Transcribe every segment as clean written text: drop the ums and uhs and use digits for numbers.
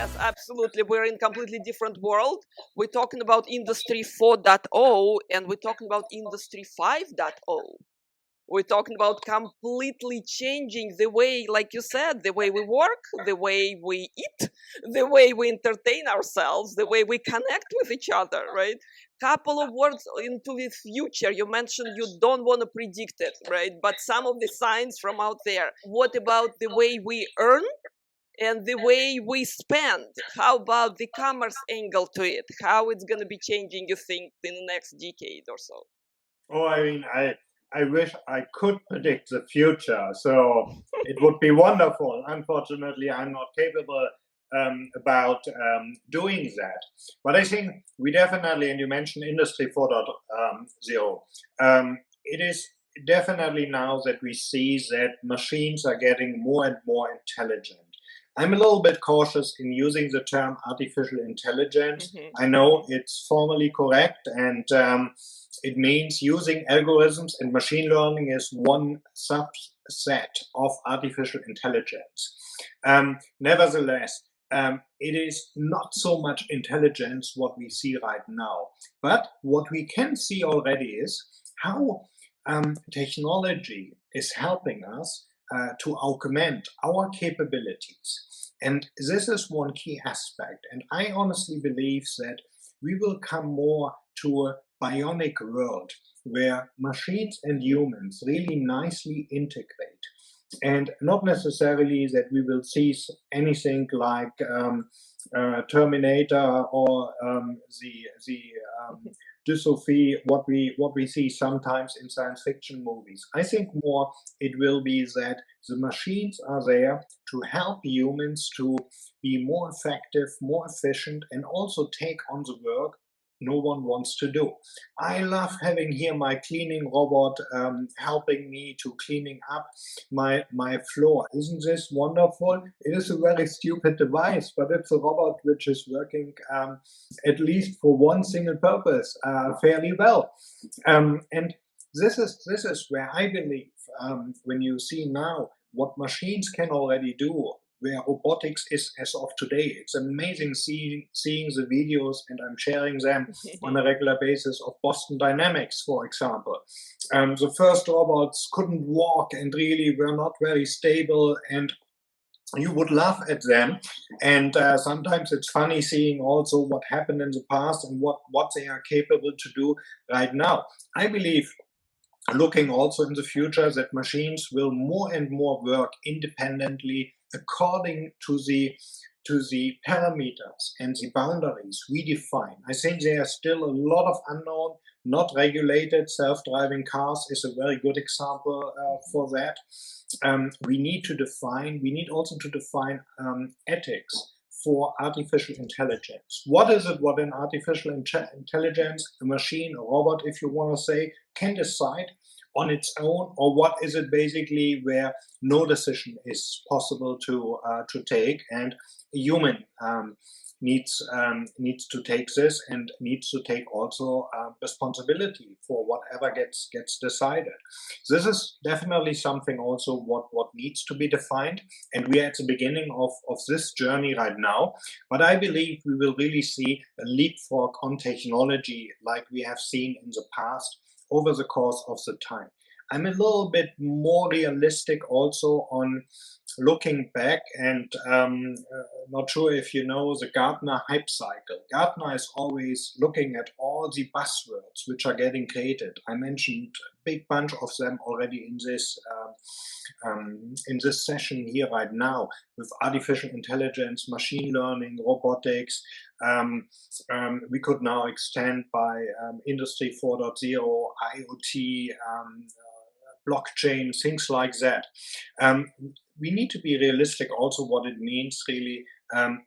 Yes, absolutely. We're in a completely different world. We're talking about Industry 4.0 and we're talking about Industry 5.0. We're talking about completely changing the way, like you said, the way we work, the way we eat, the way we entertain ourselves, the way we connect with each other, right? Couple of words into the future. You mentioned you don't want to predict it, right? But some of the signs from out there. What about the way we earn and the way we spend? How about the commerce angle to it? How it's going to be changing, you think, in the next decade or so? Oh, I mean, I wish I could predict the future. So it would be wonderful. Unfortunately, I'm not capable about doing that. But I think we definitely, and you mentioned Industry 4.0, it is definitely now that we see that machines are getting more and more intelligent. I'm a little bit cautious in using the term artificial intelligence. I know it's formally correct, and it means using algorithms, and machine learning is one subset of artificial intelligence. Nevertheless, it is not so much intelligence what we see right now, but what we can see already is how technology is helping us to augment our capabilities. And this is one key aspect. And I honestly believe that we will come more to a bionic world where machines and humans really nicely integrate. And not necessarily that we will see anything like Terminator or the dystophy, what we see sometimes in science fiction movies. I think more it will be that the machines are there to help humans to be more effective, more efficient, and also take on the work no one wants to do. I love having here my cleaning robot helping me to cleaning up my floor. Isn't this wonderful? It is a very stupid device, but it's a robot which is working at least for one single purpose fairly well. And this is where I believe when you see now what machines can already do, where robotics is as of today. It's amazing seeing the videos, and I'm sharing them on a regular basis, of Boston Dynamics, for example. The first robots couldn't walk and really were not very stable, and you would laugh at them. And sometimes it's funny seeing also what happened in the past and what they are capable to do right now. I believe, looking also in the future, that machines will more and more work independently according to the parameters and the boundaries we define. I think there are still a lot of unknown, not regulated. Self-driving cars is a very good example for that. We need also to define ethics for artificial intelligence. What is it what an artificial intelligence, a machine, a robot, if you want to say, can decide on its own, or what is it basically where no decision is possible to take, and a human needs to take this and needs to take also responsibility for whatever gets decided. This is definitely something also what needs to be defined, and we are at the beginning of this journey right now. But I believe we will really see a leapfrog on technology like we have seen in the past over the course of the time. I'm a little bit more realistic also on looking back, and not sure if you know the Gartner hype cycle. Gartner is always looking at all the buzzwords which are getting created. I mentioned a big bunch of them already in this session here right now, with artificial intelligence, machine learning, robotics. We could now extend by Industry 4.0, IoT, blockchain, things like that. We need to be realistic also what it means really.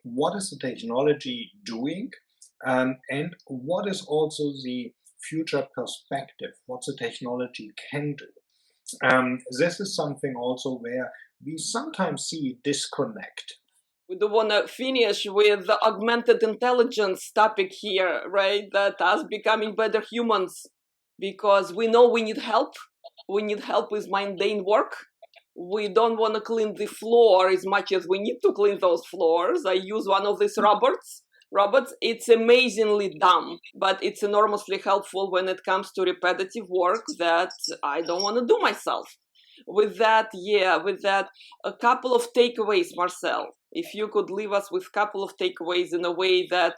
What is the technology doing? And what is also the future perspective, what the technology can do? This is something also where we sometimes see disconnect. We do want to finish with the augmented intelligence topic here, right? That us becoming better humans, because we know we need help. We need help with mundane work. we don't want to clean the floor as much as we need to clean those floors. I use one of these robots. It's amazingly dumb, but it's enormously helpful when it comes to repetitive work that I don't want to do myself. With that, a couple of takeaways, Marcel. If you could leave us with a couple of takeaways in a way that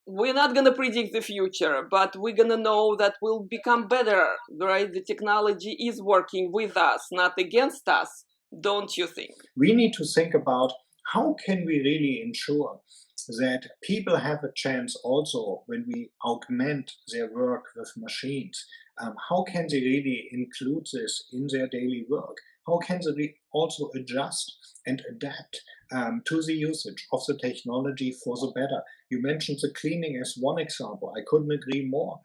we're not going to predict the future, but we're going to know that we'll become better, right? The technology is working with us, not against us, don't you think? We need to think about how can we really ensure that people have a chance also when we augment their work with machines. How can they really include this in their daily work? How can they also adjust and adapt to the usage of the technology for the better? You mentioned the cleaning as one example. I couldn't agree more.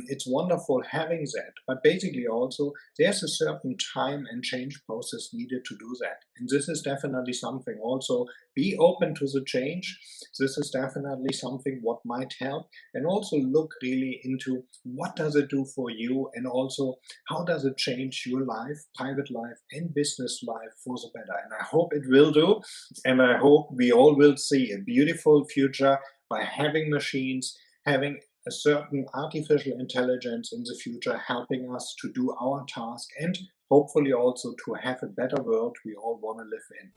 It's wonderful having that, but basically also there's a certain time and change process needed to do that. And this is definitely something also, be open to the change. This is definitely something what might help, and also look really into what does it do for you, and also how does it change your life, private life and business life for the better. And I hope it will do, and I hope we all will see a beautiful future by having machines, having a certain artificial intelligence in the future helping us to do our task, and hopefully also to have a better world we all want to live in.